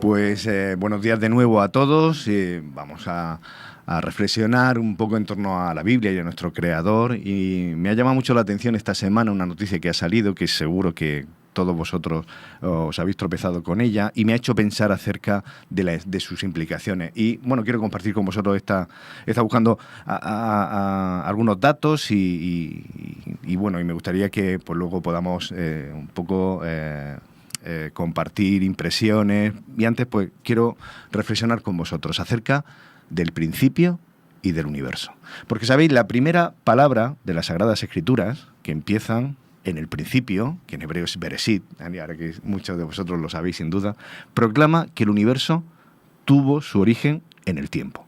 Pues buenos días de nuevo a todos. Vamos a reflexionar un poco en torno a la Biblia y a nuestro Creador. Y me ha llamado mucho la atención esta semana una noticia que ha salido, que seguro que todos vosotros os habéis tropezado con ella, y me ha hecho pensar acerca de sus implicaciones. Y bueno, quiero compartir con vosotros está buscando algunos datos y bueno, y me gustaría que pues luego podamos un poco compartir impresiones. Y antes pues quiero reflexionar con vosotros acerca del principio y del universo. Porque sabéis, la primera palabra de las Sagradas Escrituras, que empiezan en el principio, que en hebreo es Bereshit, ahora que muchos de vosotros lo sabéis sin duda, proclama que el universo tuvo su origen en el tiempo.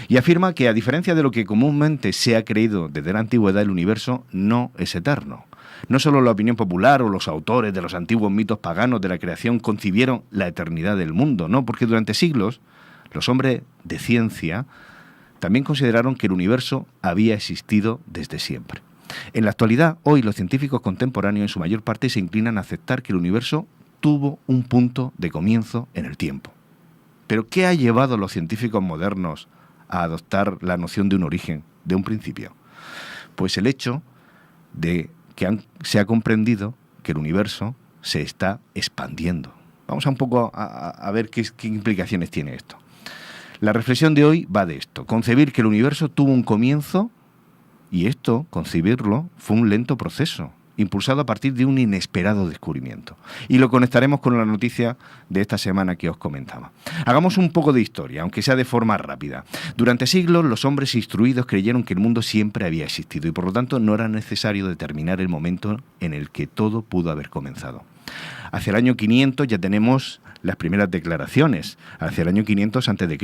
Y afirma que, a diferencia de lo que comúnmente se ha creído desde la antigüedad, el universo no es eterno. No solo la opinión popular o los autores de los antiguos mitos paganos de la creación concibieron la eternidad del mundo, no, porque durante siglos los hombres de ciencia también consideraron que el universo había existido desde siempre. En la actualidad, hoy los científicos contemporáneos en su mayor parte se inclinan a aceptar que el universo tuvo un punto de comienzo en el tiempo. Pero ¿qué ha llevado a los científicos modernos a adoptar la noción de un origen, de un principio? Pues el hecho de que se ha comprendido que el universo se está expandiendo. Vamos a un poco a ver qué implicaciones tiene esto. La reflexión de hoy va de esto: concebir que el universo tuvo un comienzo, y esto, concebirlo, fue un lento proceso, impulsado a partir de un inesperado descubrimiento. Y lo conectaremos con la noticia de esta semana que os comentaba. Hagamos un poco de historia, aunque sea de forma rápida. Durante siglos, los hombres instruidos creyeron que el mundo siempre había existido y por lo tanto no era necesario determinar el momento en el que todo pudo haber comenzado. Hacia el año 500 ya tenemos las primeras declaraciones. Hacia el año 500 a.C.,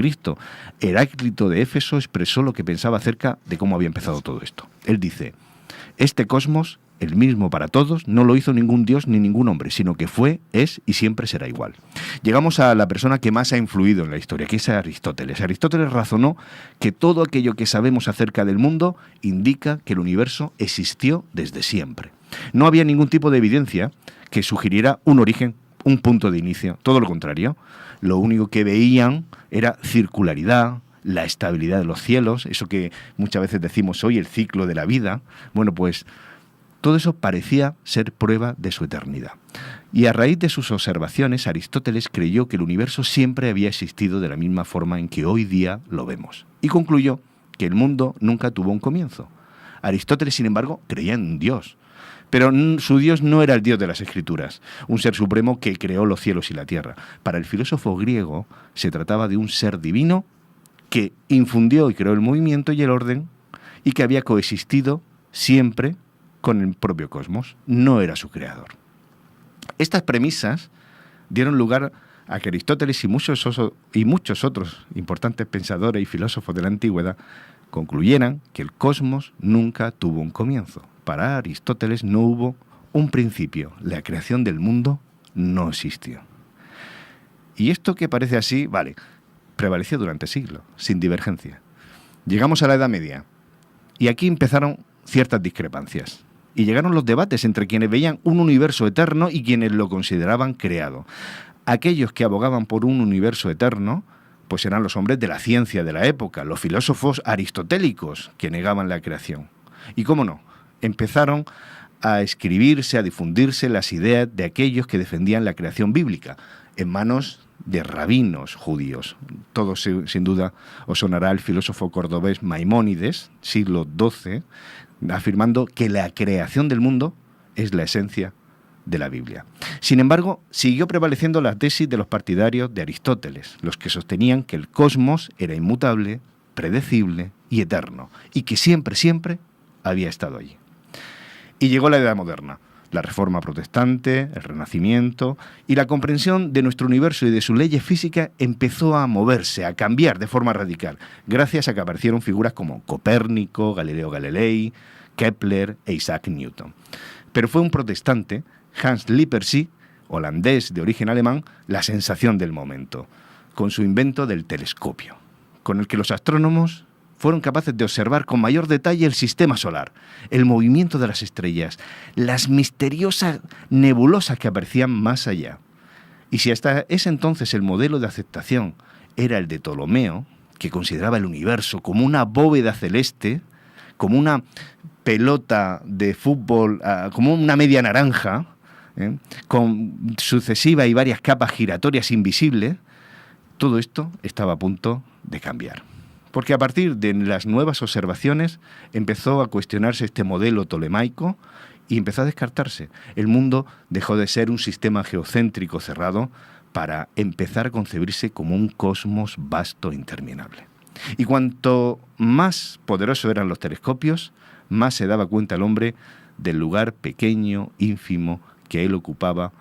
Heráclito de Éfeso expresó lo que pensaba acerca de cómo había empezado todo esto. Él dice: este cosmos, el mismo para todos, no lo hizo ningún dios ni ningún hombre, sino que fue, es y siempre será igual. Llegamos a la persona que más ha influido en la historia, que es Aristóteles. Aristóteles razonó que todo aquello que sabemos acerca del mundo indica que el universo existió desde siempre. No había ningún tipo de evidencia que sugiriera un origen, un punto de inicio. Todo lo contrario. Lo único que veían era circularidad, la estabilidad de los cielos, eso que muchas veces decimos hoy, el ciclo de la vida. Bueno, pues todo eso parecía ser prueba de su eternidad. Y a raíz de sus observaciones, Aristóteles creyó que el universo siempre había existido de la misma forma en que hoy día lo vemos. Y concluyó que el mundo nunca tuvo un comienzo. Aristóteles, sin embargo, creía en un Dios. Pero su Dios no era el Dios de las Escrituras, un ser supremo que creó los cielos y la tierra. Para el filósofo griego se trataba de un ser divino que infundió y creó el movimiento y el orden y que había coexistido siempre con el propio cosmos. No era su creador. Estas premisas dieron lugar a que Aristóteles y muchos otros importantes pensadores y filósofos de la antigüedad concluyeran que el cosmos nunca tuvo un comienzo. Para Aristóteles no hubo un principio. La creación del mundo no existió. Y esto que parece así, vale, prevaleció durante siglos, sin divergencia. Llegamos a la Edad Media y aquí empezaron ciertas discrepancias. Y llegaron los debates entre quienes veían un universo eterno y quienes lo consideraban creado. Aquellos que abogaban por un universo eterno, pues eran los hombres de la ciencia de la época, los filósofos aristotélicos que negaban la creación. Y cómo no, empezaron a escribirse, a difundirse las ideas de aquellos que defendían la creación bíblica, en manos de rabinos judíos. Todo sin duda os sonará el filósofo cordobés Maimónides, siglo XII, afirmando que la creación del mundo es la esencia de la Biblia. Sin embargo, siguió prevaleciendo la tesis de los partidarios de Aristóteles, los que sostenían que el cosmos era inmutable, predecible y eterno, y que siempre, siempre había estado allí. Y llegó la Edad Moderna, la Reforma Protestante, el Renacimiento, y la comprensión de nuestro universo y de sus leyes físicas empezó a moverse, a cambiar de forma radical, gracias a que aparecieron figuras como Copérnico, Galileo Galilei, Kepler e Isaac Newton. Pero fue un protestante, Hans Lippershey, holandés de origen alemán, la sensación del momento, con su invento del telescopio, con el que los astrónomos fueron capaces de observar con mayor detalle el sistema solar, el movimiento de las estrellas, las misteriosas nebulosas que aparecían más allá. Y si hasta ese entonces el modelo de aceptación era el de Ptolomeo, que consideraba el universo como una bóveda celeste, como una pelota de fútbol, como una media naranja, con sucesivas y varias capas giratorias invisibles, todo esto estaba a punto de cambiar. Porque a partir de las nuevas observaciones empezó a cuestionarse este modelo tolemaico y empezó a descartarse. El mundo dejó de ser un sistema geocéntrico cerrado para empezar a concebirse como un cosmos vasto e interminable. Y cuanto más poderosos eran los telescopios, más se daba cuenta el hombre del lugar pequeño, ínfimo, que él ocupaba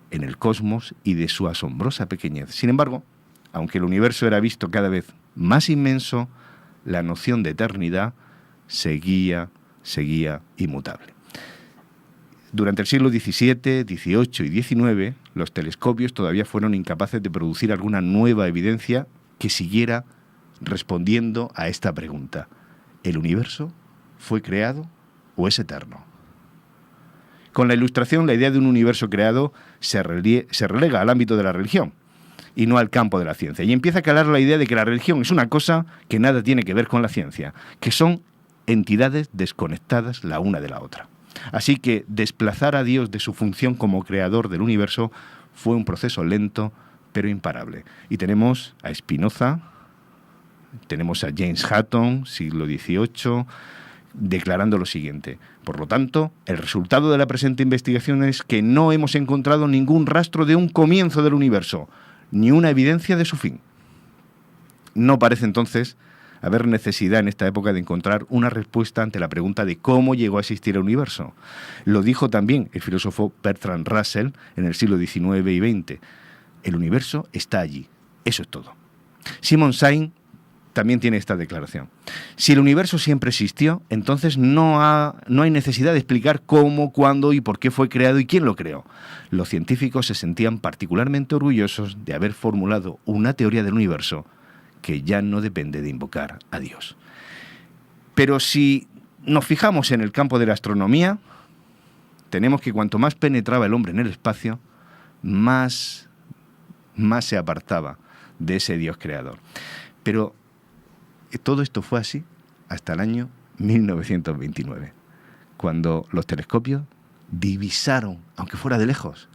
en el cosmos y de su asombrosa pequeñez. Sin embargo, aunque el universo era visto cada vez más inmenso, la noción de eternidad seguía inmutable. Durante el siglo XVII, XVIII y XIX, los telescopios todavía fueron incapaces de producir alguna nueva evidencia que siguiera respondiendo a esta pregunta: ¿el universo fue creado o es eterno? Con la Ilustración, la idea de un universo creado se relega al ámbito de la religión y no al campo de la ciencia. Y empieza a calar la idea de que la religión es una cosa que nada tiene que ver con la ciencia, que son entidades desconectadas la una de la otra. Así que desplazar a Dios de su función como creador del universo fue un proceso lento, pero imparable. Y tenemos a Spinoza, tenemos a James Hutton, siglo XVIII, declarando lo siguiente: por lo tanto, el resultado de la presente investigación es que no hemos encontrado ningún rastro de un comienzo del universo, ni una evidencia de su fin. No parece entonces haber necesidad en esta época de encontrar una respuesta ante la pregunta de cómo llegó a existir el universo. Lo dijo también el filósofo Bertrand Russell en el siglo XIX y XX. El universo está allí. Eso es todo. Simon Sainz también tiene esta declaración. Si el universo siempre existió, entonces no hay necesidad de explicar cómo, cuándo y por qué fue creado y quién lo creó. Los científicos se sentían particularmente orgullosos de haber formulado una teoría del universo que ya no depende de invocar a Dios. Pero si nos fijamos en el campo de la astronomía, tenemos que cuanto más penetraba el hombre en el espacio, más se apartaba de ese Dios creador. Pero todo esto fue así hasta el año 1929, cuando los telescopios divisaron, aunque fuera de lejos,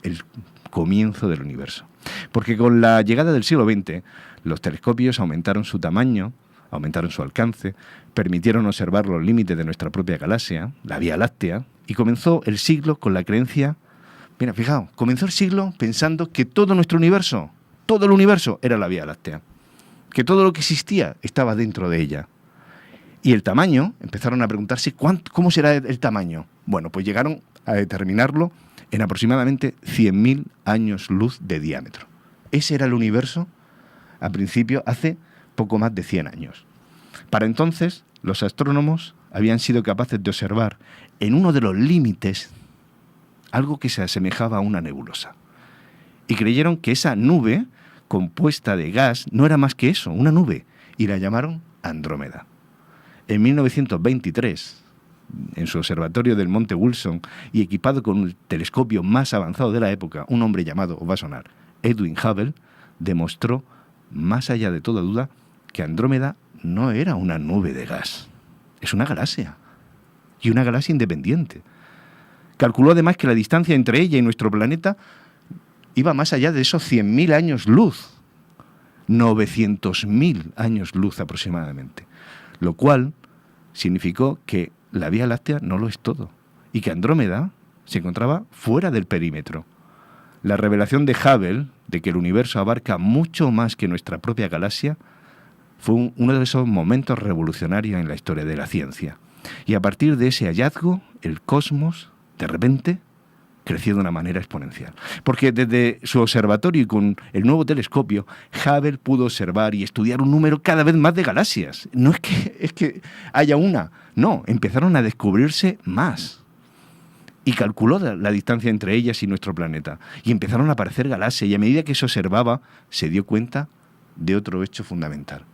el comienzo del universo. Porque con la llegada del siglo XX, los telescopios aumentaron su tamaño, aumentaron su alcance, permitieron observar los límites de nuestra propia galaxia, la Vía Láctea, y comenzó el siglo con la creencia... Mira, fijaos, comenzó el siglo pensando que todo nuestro universo, todo el universo era la Vía Láctea, que todo lo que existía estaba dentro de ella. Y el tamaño, empezaron a preguntarse ¿cómo será el tamaño? Bueno, pues llegaron a determinarlo en aproximadamente 100.000 años luz de diámetro. Ese era el universo al principio, hace poco más de 100 años. Para entonces, los astrónomos habían sido capaces de observar en uno de los límites algo que se asemejaba a una nebulosa. Y creyeron que esa nube compuesta de gas no era más que eso, una nube, y la llamaron Andrómeda. En 1923, en su observatorio del Monte Wilson y equipado con el telescopio más avanzado de la época, un hombre llamado, os va a sonar, Edwin Hubble, demostró, más allá de toda duda, que Andrómeda no era una nube de gas, es una galaxia, y una galaxia independiente. Calculó además que la distancia entre ella y nuestro planeta iba más allá de esos 100.000 años luz, 900.000 años luz aproximadamente, lo cual significó que la Vía Láctea no lo es todo, y que Andrómeda se encontraba fuera del perímetro. La revelación de Hubble de que el universo abarca mucho más que nuestra propia galaxia fue uno de esos momentos revolucionarios en la historia de la ciencia. Y a partir de ese hallazgo, el cosmos, de repente, creció de una manera exponencial. Porque desde su observatorio y con el nuevo telescopio, Hubble pudo observar y estudiar un número cada vez más de galaxias. No es que haya una, no, empezaron a descubrirse más. Y calculó la distancia entre ellas y nuestro planeta. Y empezaron a aparecer galaxias, y a medida que se observaba, se dio cuenta de otro hecho fundamental.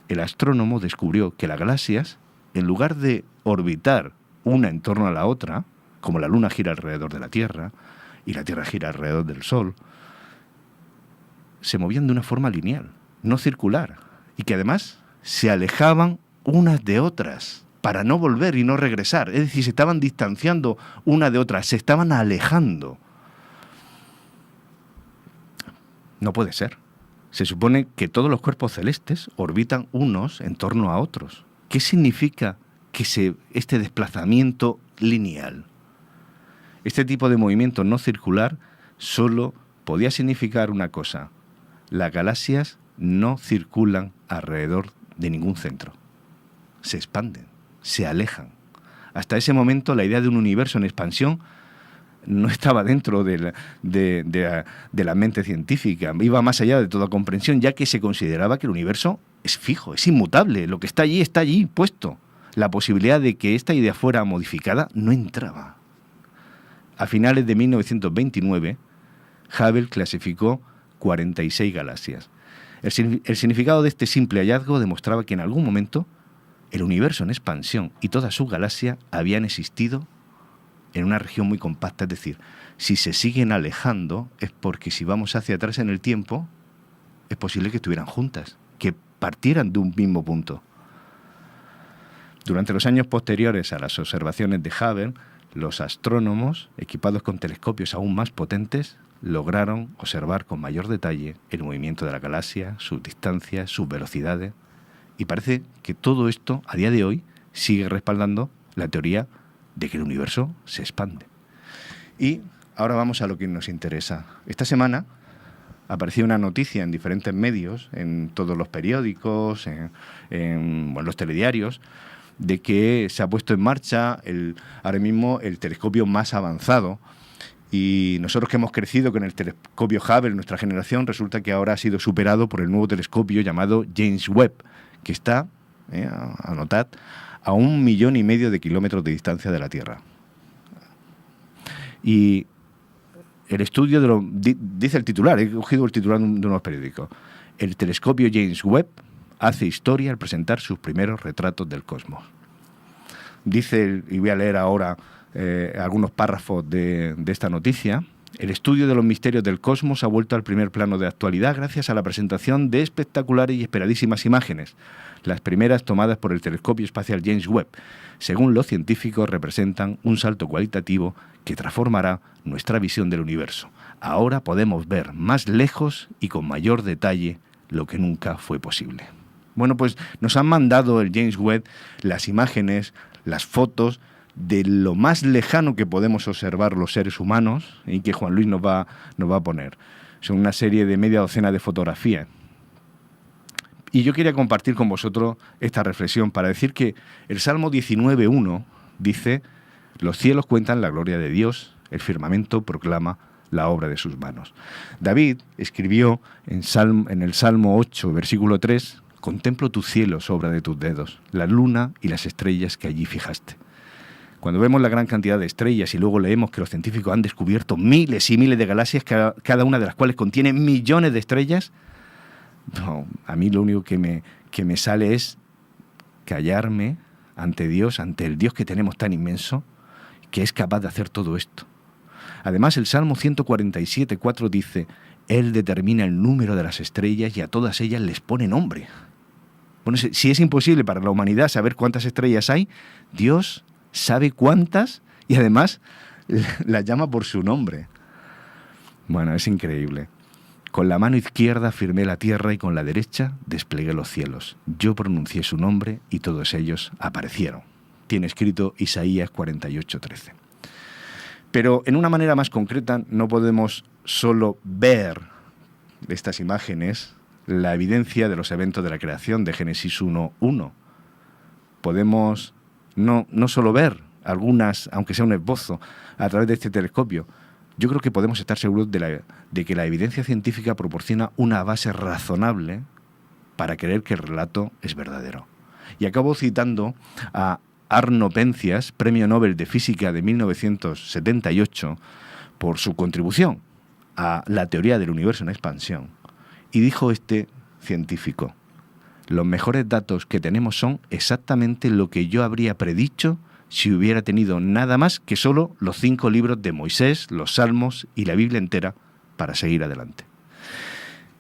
El astrónomo descubrió que las galaxias, en lugar de orbitar una en torno a la otra, como la Luna gira alrededor de la Tierra, y la Tierra gira alrededor del Sol, se movían de una forma lineal, no circular, y que además se alejaban unas de otras para no volver y no regresar. Es decir, se estaban distanciando una de otra, se estaban alejando. No puede ser. Se supone que todos los cuerpos celestes orbitan unos en torno a otros. ¿Qué significa este desplazamiento lineal? Este tipo de movimiento no circular solo podía significar una cosa: las galaxias no circulan alrededor de ningún centro. Se expanden, se alejan. Hasta ese momento la idea de un universo en expansión no estaba dentro de la mente científica, iba más allá de toda comprensión, ya que se consideraba que el universo es fijo, es inmutable, lo que está allí puesto. La posibilidad de que esta idea fuera modificada no entraba. A finales de 1929, Hubble clasificó 46 galaxias. El significado de este simple hallazgo demostraba que en algún momento el universo en expansión y todas sus galaxias habían existido en una región muy compacta. Es decir, si se siguen alejando es porque si vamos hacia atrás en el tiempo, es posible que estuvieran juntas, que partieran de un mismo punto. Durante los años posteriores a las observaciones de Hubble, los astrónomos, equipados con telescopios aún más potentes, lograron observar con mayor detalle el movimiento de la galaxia, sus distancias, sus velocidades, y parece que todo esto, a día de hoy, sigue respaldando la teoría de que el universo se expande. Y ahora vamos a lo que nos interesa. Esta semana apareció una noticia en diferentes medios, en todos los periódicos, en los telediarios, de que se ha puesto en marcha ahora mismo el telescopio más avanzado. Y nosotros que hemos crecido con el telescopio Hubble, nuestra generación, resulta que ahora ha sido superado por el nuevo telescopio llamado James Webb, que está, anotad, a 1,5 millones de kilómetros de distancia de la Tierra. Y el estudio dice el titular, he cogido el titular de unos periódicos: el telescopio James Webb hace historia al presentar sus primeros retratos del cosmos. Dice, y voy a leer ahora algunos párrafos de esta noticia: el estudio de los misterios del cosmos ha vuelto al primer plano de actualidad gracias a la presentación de espectaculares y esperadísimas imágenes, las primeras tomadas por el telescopio espacial James Webb. Según los científicos, representan un salto cualitativo que transformará nuestra visión del universo. Ahora podemos ver más lejos y con mayor detalle lo que nunca fue posible. Bueno, pues nos han mandado el James Webb las imágenes, las fotos de lo más lejano que podemos observar los seres humanos, y que Juan Luis nos va a poner. Son una serie de media docena de fotografías. Y yo quería compartir con vosotros esta reflexión para decir que el Salmo 19.1 dice: los cielos cuentan la gloria de Dios, el firmamento proclama la obra de sus manos. David escribió en el Salmo 8, versículo 3: contemplo tus cielos, obra de tus dedos, la luna y las estrellas que allí fijaste. Cuando vemos la gran cantidad de estrellas y luego leemos que los científicos han descubierto miles y miles de galaxias, cada una de las cuales contiene millones de estrellas, no, a mí lo único que me sale es callarme ante Dios, ante el Dios que tenemos tan inmenso, que es capaz de hacer todo esto. Además, el Salmo 147.4 dice: Él determina el número de las estrellas y a todas ellas les pone nombre. Bueno, si es imposible para la humanidad saber cuántas estrellas hay, Dios sabe cuántas y además las llama por su nombre. Bueno, es increíble. Con la mano izquierda firmé la tierra y con la derecha desplegué los cielos. Yo pronuncié su nombre y todos ellos aparecieron. Tiene escrito Isaías 48.13. Pero en una manera más concreta no podemos solo ver estas imágenes la evidencia de los eventos de la creación de Génesis 1.1. Podemos no solo ver algunas, aunque sea un esbozo, a través de este telescopio. Yo creo que podemos estar seguros de que la evidencia científica proporciona una base razonable para creer que el relato es verdadero. Y acabo citando a Arno Penzias, Premio Nobel de Física de 1978, por su contribución a la teoría del universo en expansión. Y dijo este científico: los mejores datos que tenemos son exactamente lo que yo habría predicho si hubiera tenido nada más que solo los 5 libros de Moisés, los Salmos y la Biblia entera para seguir adelante.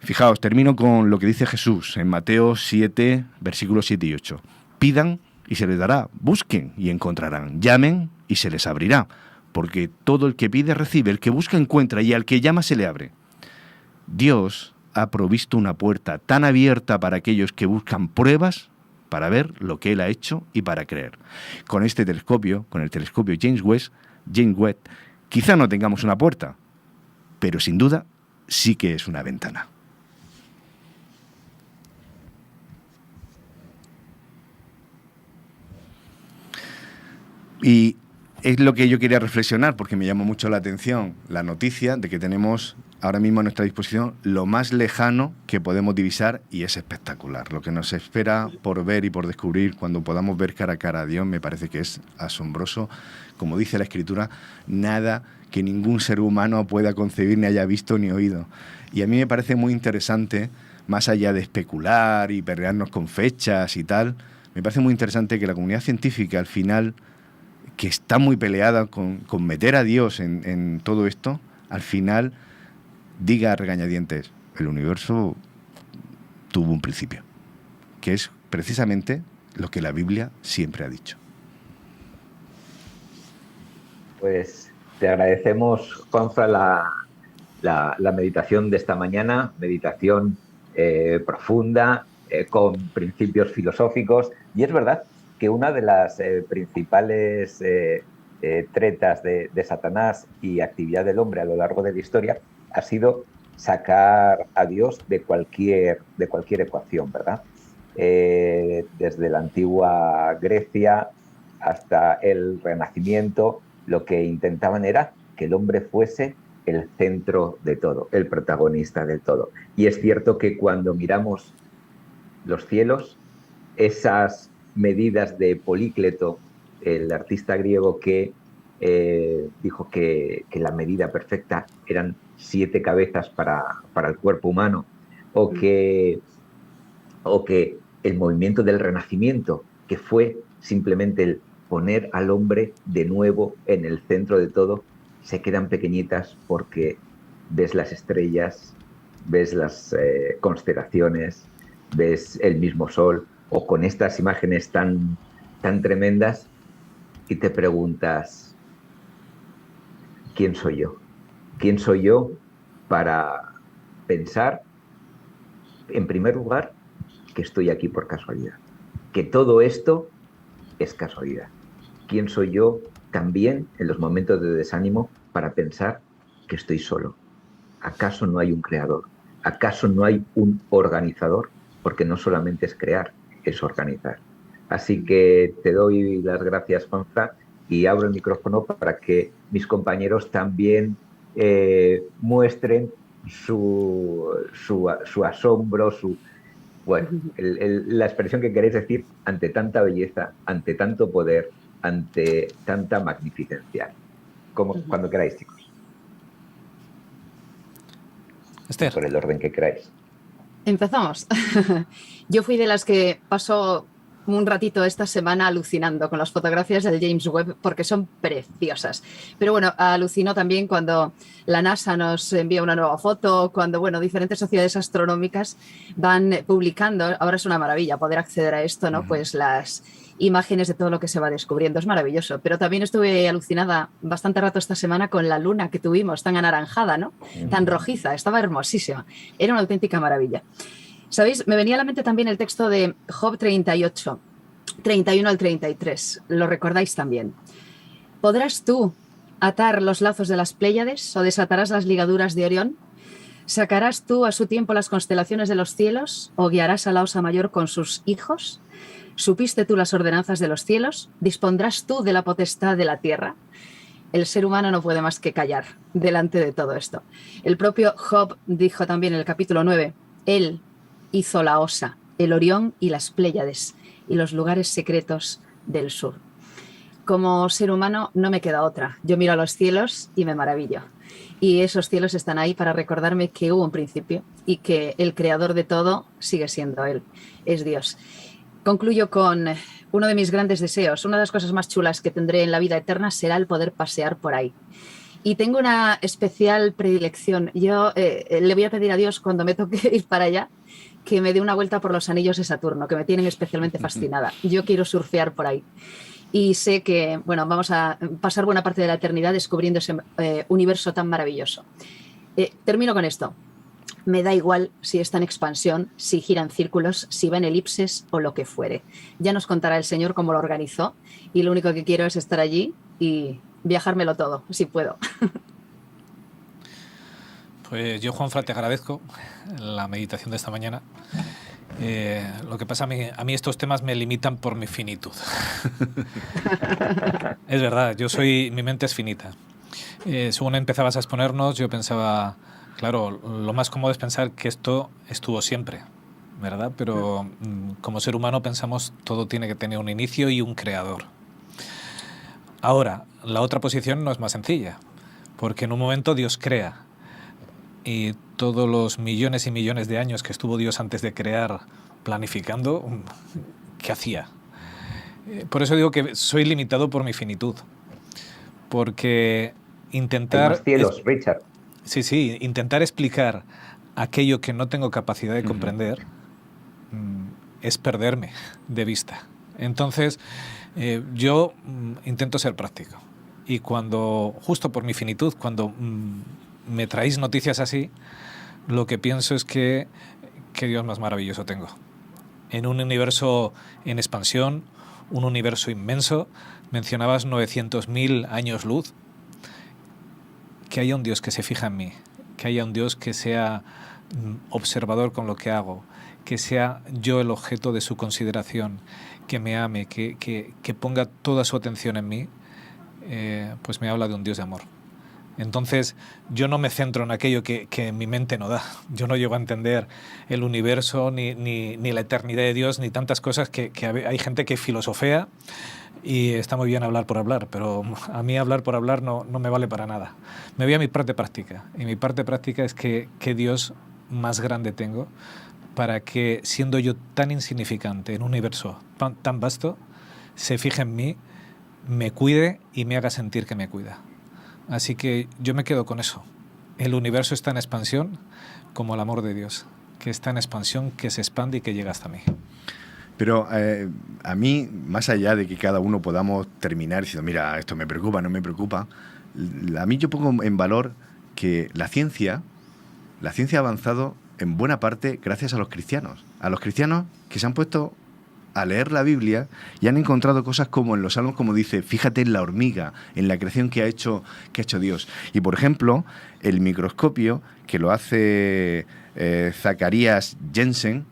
Fijaos, termino con lo que dice Jesús en Mateo 7, versículos 7 y 8. Pidan y se les dará, busquen y encontrarán, llamen y se les abrirá, porque todo el que pide recibe, el que busca encuentra y al que llama se le abre. Dios ha provisto una puerta tan abierta para aquellos que buscan pruebas para ver lo que Él ha hecho y para creer. Con este telescopio, con el telescopio James Webb, quizá no tengamos una puerta, pero sin duda sí que es una ventana. Y es lo que yo quería reflexionar, porque me llamó mucho la atención la noticia de que tenemos ahora mismo a nuestra disposición lo más lejano que podemos divisar, y es espectacular. Lo que nos espera por ver y por descubrir cuando podamos ver cara a cara a Dios me parece que es asombroso. Como dice la Escritura, nada que ningún ser humano pueda concebir, ni haya visto ni oído. Y a mí me parece muy interesante, más allá de especular y perrearnos con fechas y tal, me parece muy interesante que la comunidad científica al final, que está muy peleada con meter a Dios en todo esto, al final diga a regañadientes, el universo tuvo un principio, que es precisamente lo que la Biblia siempre ha dicho. Pues te agradecemos, Juanfra, la meditación de esta mañana, meditación profunda, con principios filosóficos, y es verdad que una de las principales tretas de Satanás y actividad del hombre a lo largo de la historia ha sido sacar a Dios de cualquier ecuación, ¿verdad? Desde la antigua Grecia hasta el Renacimiento, lo que intentaban era que el hombre fuese el centro de todo, el protagonista del todo. Y es cierto que cuando miramos los cielos, esas medidas de Polícleto, el artista griego que dijo que la medida perfecta eran 7 cabezas para el cuerpo humano, o que el movimiento del Renacimiento, que fue simplemente el poner al hombre de nuevo en el centro de todo, se quedan pequeñitas porque ves las estrellas, ves las constelaciones, ves el mismo sol, o con estas imágenes tan tremendas, y te preguntas, ¿quién soy yo? ¿Quién soy yo para pensar, en primer lugar, que estoy aquí por casualidad? Que todo esto es casualidad. ¿Quién soy yo también en los momentos de desánimo para pensar que estoy solo? ¿Acaso no hay un creador? ¿Acaso no hay un organizador? Porque no solamente es crear, es organizar. Así que te doy las gracias, Juanfra, y abro el micrófono para que mis compañeros también muestren su asombro, la expresión que queréis decir ante tanta belleza, ante tanto poder, ante tanta magnificencia. Cuando queráis, chicos. Esther. Por el orden que queráis. Empezamos. Yo fui de las que pasó un ratito esta semana alucinando con las fotografías del James Webb porque son preciosas. Pero bueno, alucino también cuando la NASA nos envía una nueva foto, cuando, bueno, diferentes sociedades astronómicas van publicando. Ahora es una maravilla poder acceder a esto, ¿no? Pues las imágenes de todo lo que se va descubriendo. Es maravilloso. Pero también estuve alucinada bastante rato esta semana con la luna que tuvimos, tan anaranjada, ¿no? Tan rojiza. Estaba hermosísima. Era una auténtica maravilla. ¿Sabéis? Me venía a la mente también el texto de Job 38, 31 al 33. ¿Lo recordáis también? ¿Podrás tú atar los lazos de las Pléyades o desatarás las ligaduras de Orión? ¿Sacarás tú a su tiempo las constelaciones de los cielos o guiarás a la Osa Mayor con sus hijos? ¿Supiste tú las ordenanzas de los cielos? ¿Dispondrás tú de la potestad de la tierra? El ser humano no puede más que callar delante de todo esto. El propio Job dijo también en el capítulo 9, él hizo la Osa, el Orión y las Pléyades y los lugares secretos del sur. Como ser humano no me queda otra. Yo miro a los cielos y me maravillo. Y esos cielos están ahí para recordarme que hubo un principio y que el creador de todo sigue siendo Él, es Dios. Concluyo con uno de mis grandes deseos. Una de las cosas más chulas que tendré en la vida eterna será el poder pasear por ahí. Y tengo una especial predilección. Yo le voy a pedir a Dios cuando me toque ir para allá que me dé una vuelta por los anillos de Saturno, que me tienen especialmente fascinada. Yo quiero surfear por ahí. Y sé que, bueno, vamos a pasar buena parte de la eternidad descubriendo ese universo tan maravilloso. Termino con esto. Me da igual si está en expansión, si gira en círculos, si va en elipses o lo que fuere. Ya nos contará el Señor cómo lo organizó y lo único que quiero es estar allí y viajármelo todo, si puedo. Pues yo, Juanfran, te agradezco la meditación de esta mañana. Lo que pasa, a mí estos temas me limitan por mi finitud. Es verdad, mi mente es finita. Según empezabas a exponernos, yo pensaba, claro, lo más cómodo es pensar que esto estuvo siempre, ¿verdad? Pero como ser humano pensamos todo tiene que tener un inicio y un creador. Ahora, la otra posición no es más sencilla, porque en un momento Dios crea. Y todos los millones y millones de años que estuvo Dios antes de crear planificando, ¿qué hacía? Por eso digo que soy limitado por mi finitud. Porque intentar... Hay más cielos, Richard. Sí, intentar explicar aquello que no tengo capacidad de comprender es perderme de vista. Entonces, yo intento ser práctico. Y cuando, justo por mi finitud, cuando me traéis noticias así, lo que pienso es que qué Dios más maravilloso tengo. En un universo en expansión, un universo inmenso, mencionabas 900.000 años luz, que haya un Dios que se fija en mí, que haya un Dios que sea observador con lo que hago, que sea yo el objeto de su consideración, que me ame, que ponga toda su atención en mí, pues me habla de un Dios de amor. Entonces, yo no me centro en aquello que mi mente no da. Yo no llego a entender el universo, ni la eternidad de Dios, ni tantas cosas que hay gente que filosofea y está muy bien hablar por hablar, pero a mí hablar por hablar no me vale para nada. Me voy a mi parte práctica, y mi parte práctica es que Dios más grande tengo para que, siendo yo tan insignificante en un universo tan vasto, se fije en mí, me cuide y me haga sentir que me cuida. Así que yo me quedo con eso. El universo está en expansión como el amor de Dios, que está en expansión, que se expande y que llega hasta mí. Pero a mí, más allá de que cada uno podamos terminar diciendo, mira, esto me preocupa, no me preocupa, a mí yo pongo en valor que la ciencia ha avanzado en buena parte gracias a los cristianos que se han puesto a leer la Biblia y han encontrado cosas como en los Salmos, como dice, fíjate en la hormiga, en la creación que ha hecho Dios. Y por ejemplo, el microscopio que lo hace Zacarías Jensen,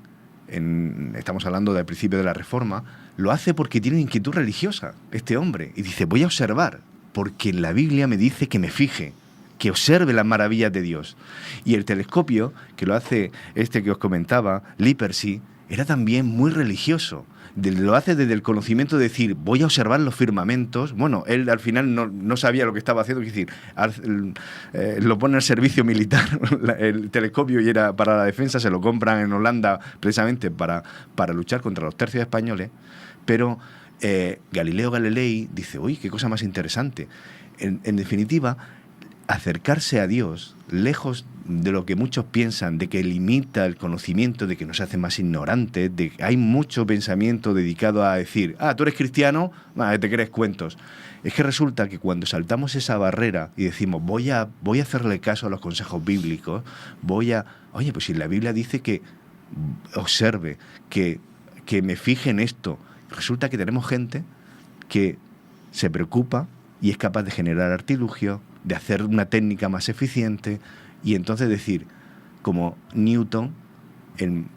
estamos hablando del principio de la Reforma, lo hace porque tiene inquietud religiosa este hombre y dice, voy a observar, porque en la Biblia me dice que me fije, que observe las maravillas de Dios. Y el telescopio que lo hace que os comentaba, Lippershey, era también muy religioso. Lo hace desde el conocimiento de decir, voy a observar los firmamentos. Bueno, él al final no sabía lo que estaba haciendo, es decir, lo pone al servicio militar, el telescopio, y era para la defensa, se lo compran en Holanda precisamente para luchar contra los tercios españoles. Pero Galileo Galilei dice, uy, qué cosa más interesante. En definitiva, acercarse a Dios, lejos de lo que muchos piensan, de que limita el conocimiento, de que nos hace más ignorantes, hay mucho pensamiento dedicado a decir, tú eres cristiano, te crees cuentos. Es que resulta que cuando saltamos esa barrera y decimos, voy a hacerle caso a los consejos bíblicos, oye, pues si la Biblia dice que observe, que me fije en esto, resulta que tenemos gente que se preocupa y es capaz de generar artilugios, de hacer una técnica más eficiente, y entonces decir, como Newton,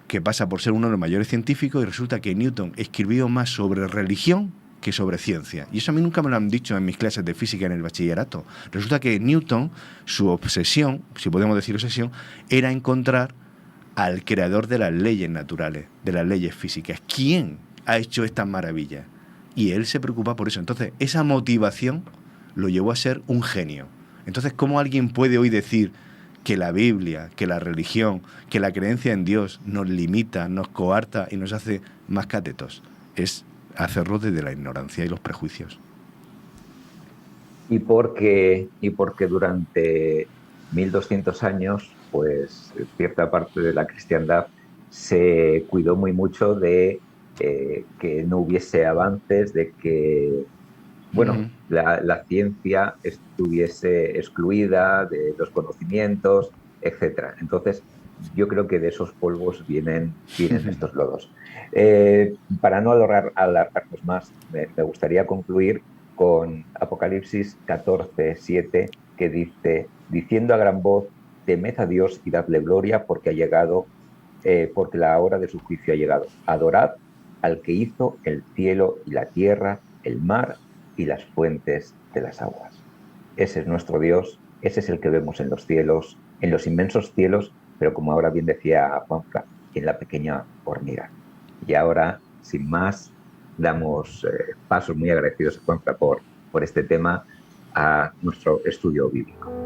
que pasa por ser uno de los mayores científicos, y resulta que Newton escribió más sobre religión que sobre ciencia. Y eso a mí nunca me lo han dicho en mis clases de física en el bachillerato. Resulta que Newton, su obsesión, si podemos decir obsesión, era encontrar al creador de las leyes naturales, de las leyes físicas. ¿Quién ha hecho estas maravillas? Y él se preocupa por eso. Entonces, esa motivación lo llevó a ser un genio. Entonces, ¿cómo alguien puede hoy decir que la Biblia, que la religión, que la creencia en Dios nos limita, nos coarta y nos hace más catetos? Es hacerlo desde la ignorancia y los prejuicios. y porque durante 1200 años, pues cierta parte de la cristiandad se cuidó muy mucho de que no hubiese avances, de que, bueno, Ujú. la ciencia estuviese excluida de los conocimientos, etcétera. Entonces, yo creo que de esos polvos vienen estos lodos. Para no alargarnos más, me gustaría concluir con Apocalipsis 14:7, que dice, diciendo a gran voz, temed a Dios y dadle gloria porque ha llegado, porque la hora de su juicio ha llegado. Adorad al que hizo el cielo y la tierra, el mar y las fuentes de las aguas. Ese es nuestro Dios, ese es el que vemos en los cielos, en los inmensos cielos, pero como ahora bien decía Juanfra, en la pequeña hormiga. Y ahora, sin más, damos pasos muy agradecidos a Juanfra por este tema, a nuestro estudio bíblico.